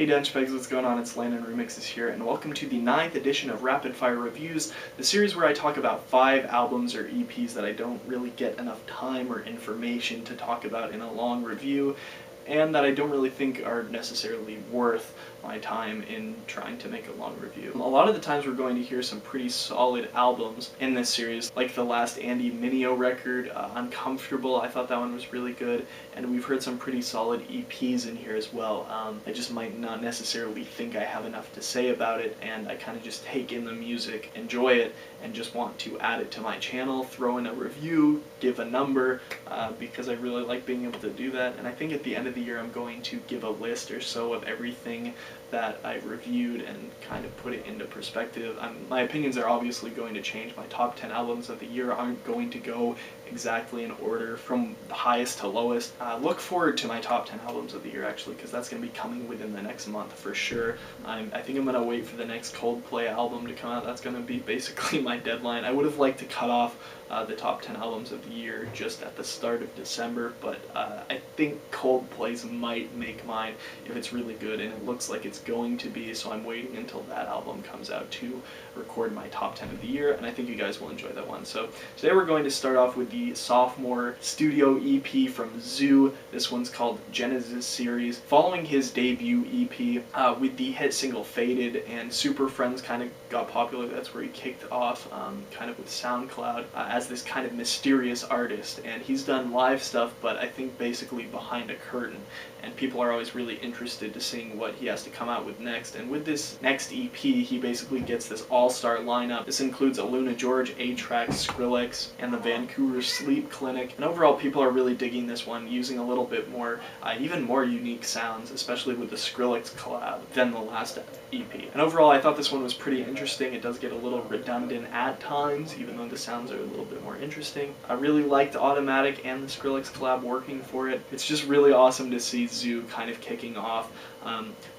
Hey Denchpegs, what's going on? It's Landon Remixes here, and welcome to the 9th edition of Rapid Fire Reviews, the series where I talk about 5 albums or EPs that I don't really get enough time or information to talk about in a long review, and that I don't really think are necessarily worth my time in trying to make a long review. A lot of the times we're going to hear some pretty solid albums in this series, like the last Andy Mineo record, Uncomfortable. I thought that one was really good, and we've heard some pretty solid EPs in here as well. I just might not necessarily think I have enough to say about it, and I kind of just take in the music, enjoy it, and just want to add it to my channel, throw in a review, give a number, because I really like being able to do that. And I think at the end of the year I'm going to give a list or so of everything that I've reviewed and kind of put it into perspective. My opinions are obviously going to change. My top 10 albums of the year aren't going to go exactly in order from the highest to lowest. Look forward to my top 10 albums of the year actually, because that's going to be coming within the next month for sure. I think I'm going to wait for the next Coldplay album to come out. That's going to be basically my deadline. I would have liked to cut off the top 10 albums of the year just at the start of December, but I think Coldplay's might make mine if it's really good, and it looks like it's going to be, so I'm waiting until that album comes out to record my top 10 of the year, and I think you guys will enjoy that one. So today we're going to start off with the sophomore studio EP from ZHU. This one's called Genesis series. Following his debut EP with the hit single Faded, and Super Friends kind of got popular. That's where he kicked off kind of with SoundCloud as this kind of mysterious artist, and he's done live stuff, but I think basically behind a curtain, and people are always really interested to seeing what he has to come out with next. And with this next EP, he basically gets this all-star lineup. This includes Aluna George, A-Track, Skrillex, and the Vancouver Sleep Clinic. And overall, people are really digging this one, using a little bit more, even more unique sounds, especially with the Skrillex collab, than the last EP. And overall, I thought this one was pretty interesting. It does get a little redundant at times, even though the sounds are a little bit more interesting. I really liked Automatic and the Skrillex collab working for it. It's just really awesome to see ZHU kind of kicking off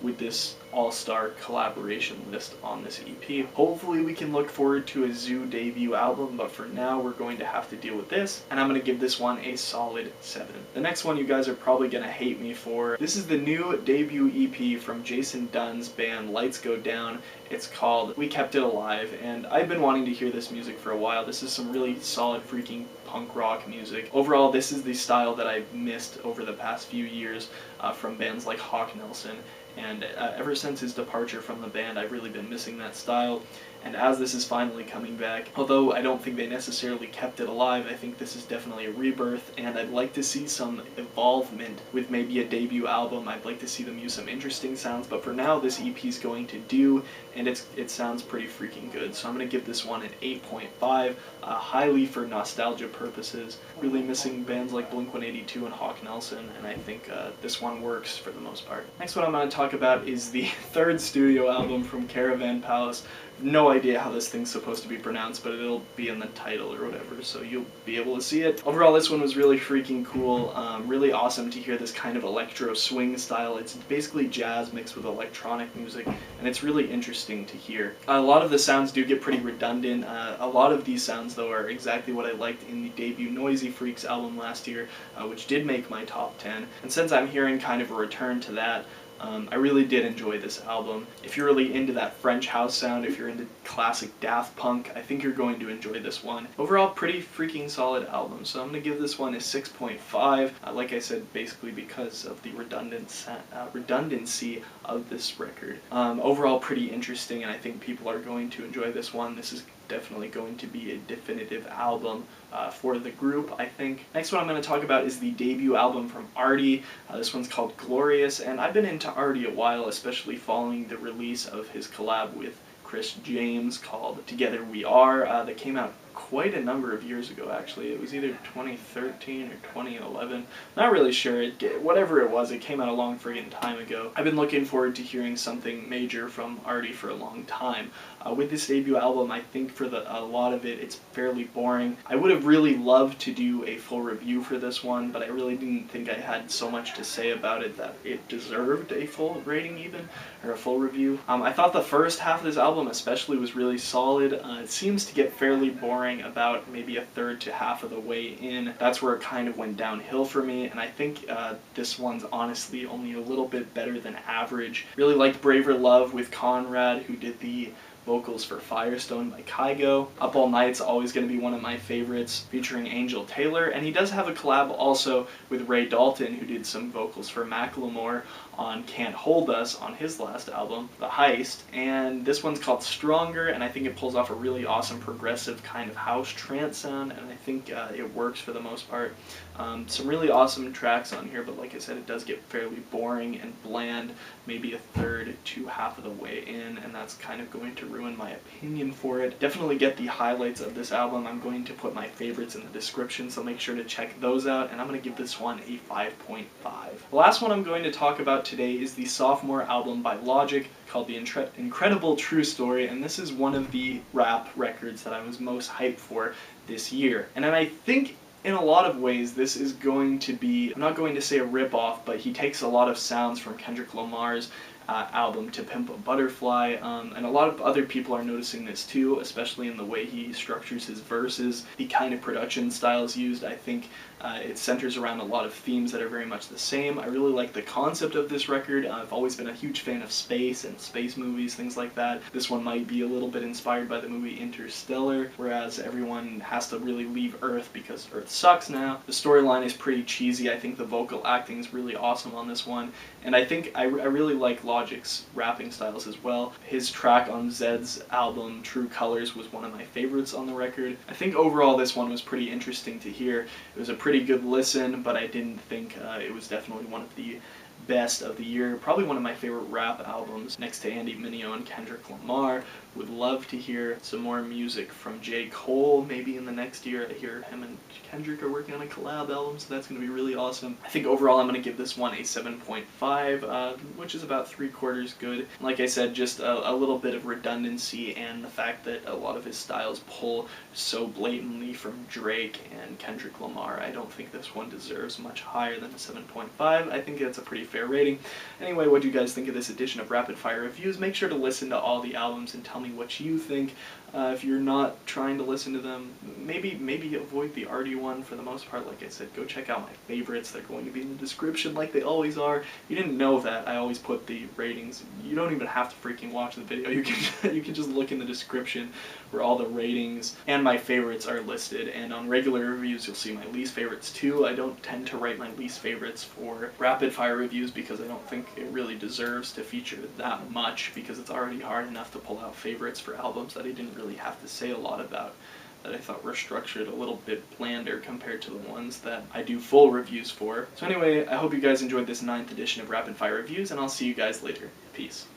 with this all-star collaboration list on this EP. Hopefully we can look forward to a ZHU debut album, but for now we're going to have to deal with this, and I'm going to give this one a solid 7. The next one you guys are probably going to hate me for. This is the new debut EP from Jason Dunn's band Lights Go Down. It's called We Kept It Alive, and I've been wanting to hear this music for a while. This is some really solid freaking punk rock music. Overall, this is the style that I've missed over the past few years from bands like Hawk Nelson, and ever since his departure from the band, I've really been missing that style. And as this is finally coming back, although I don't think they necessarily kept it alive, I think this is definitely a rebirth, and I'd like to see some evolvement with maybe a debut album. I'd like to see them use some interesting sounds, but for now this EP is going to do, and it sounds pretty freaking good. So I'm going to give this one an 8.5, highly for nostalgia purposes. Really missing bands like Blink-182 and Hawk Nelson, and I think this one works for the most part. Next one I'm going to talk about is the 3rd studio album from Caravan Palace. No idea how this thing's supposed to be pronounced, but it'll be in the title or whatever, so you'll be able to see it. Overall, this one was really freaking cool. Really awesome to hear this kind of electro swing style. It's basically jazz mixed with electronic music, and it's really interesting to hear. A lot of the sounds do get pretty redundant. A lot of these sounds, though, are exactly what I liked in the debut Noisy Freaks album last year, which did make my top 10. And since I'm hearing kind of a return to that, I really did enjoy this album. If you're really into that French house sound, if you're into classic Daft Punk, I think you're going to enjoy this one. Overall, pretty freaking solid album, so I'm going to give this one a 6.5, like I said, basically because of the redundancy of this record. Overall, pretty interesting, and I think people are going to enjoy this one. This is definitely going to be a definitive album for the group, I think. Next one I'm going to talk about is the debut album from Arty. This one's called Glorious, and I've been into Arty a while, especially following the release of his collab with Chris James called Together We Are. That came out quite a number of years ago, actually. It was either 2013 or 2011. Not really sure. Whatever it was, it came out a long friggin' time ago. I've been looking forward to hearing something major from Arty for a long time. With this debut album, I think for a lot of it, it's fairly boring. I would have really loved to do a full review for this one, but I really didn't think I had so much to say about it that it deserved a full rating even, or a full review. I thought the first half of this album especially was really solid. It seems to get fairly boring boring about maybe a third to half of the way in. That's where it kind of went downhill for me, and I think this one's honestly only a little bit better than average. Really liked Braver Love with Conrad, who did the vocals for Firestone by Kygo. Up All Night's always going to be one of my favorites, featuring Angel Taylor, and he does have a collab also with Ray Dalton, who did some vocals for Macklemore on Can't Hold Us on his last album, The Heist, and this one's called Stronger, and I think it pulls off a really awesome progressive kind of house trance sound, and I think it works for the most part. Some really awesome tracks on here, but like I said, it does get fairly boring and bland, maybe a third to half of the way in, and that's kind of going to ruin my opinion for it. Definitely get the highlights of this album. I'm going to put my favorites in the description, so make sure to check those out, and I'm going to give this one a 5.5. The last one I'm going to talk about today is the sophomore album by Logic called The Incredible True Story, and this is one of the rap records that I was most hyped for this year. And then I think in a lot of ways this is going to be, I'm not going to say a rip-off, but he takes a lot of sounds from Kendrick Lamar's album To Pimp a Butterfly, and a lot of other people are noticing this too, especially in the way he structures his verses, the kind of production styles used. I think it centers around a lot of themes that are very much the same. I really like the concept of this record. I've always been a huge fan of space and space movies, things like that. This one might be a little bit inspired by the movie Interstellar, whereas everyone has to really leave Earth because Earth sucks now. The storyline is pretty cheesy. I think the vocal acting is really awesome on this one, and I think I really like Logic's rapping styles as well. His track on Zed's album True Colors was one of my favorites on the record. I think overall this one was pretty interesting to hear. It was a pretty good listen, but I didn't think it was definitely one of the best of the year. Probably one of my favorite rap albums, next to Andy Mineo and Kendrick Lamar. Would love to hear some more music from J. Cole, maybe in the next year. I hear him and Kendrick are working on a collab album, so that's going to be really awesome. I think overall I'm going to give this one a 7.5, which is about 3/4 good. Like I said, just a little bit of redundancy, and the fact that a lot of his styles pull so blatantly from Drake and Kendrick Lamar. I don't think this one deserves much higher than a 7.5. I think that's a pretty fair rating. Anyway, what do you guys think of this edition of Rapid Fire Reviews? Make sure to listen to all the albums and tell me what you think. If you're not trying to listen to them, maybe avoid the Arty one for the most part. Like I said, go check out my favorites. They're going to be in the description like they always are. If you didn't know that, I always put the ratings. You don't even have to freaking watch the video. You can just look in the description where all the ratings and my favorites are listed. And on regular reviews, you'll see my least favorites too. I don't tend to write my least favorites for rapid fire reviews because I don't think it really deserves to feature that much, because it's already hard enough to pull out favorites for albums that I didn't really have to say a lot about, that I thought were structured a little bit blander compared to the ones that I do full reviews for. So anyway, I hope you guys enjoyed this 9th edition of Rapid Fire Reviews, and I'll see you guys later. Peace.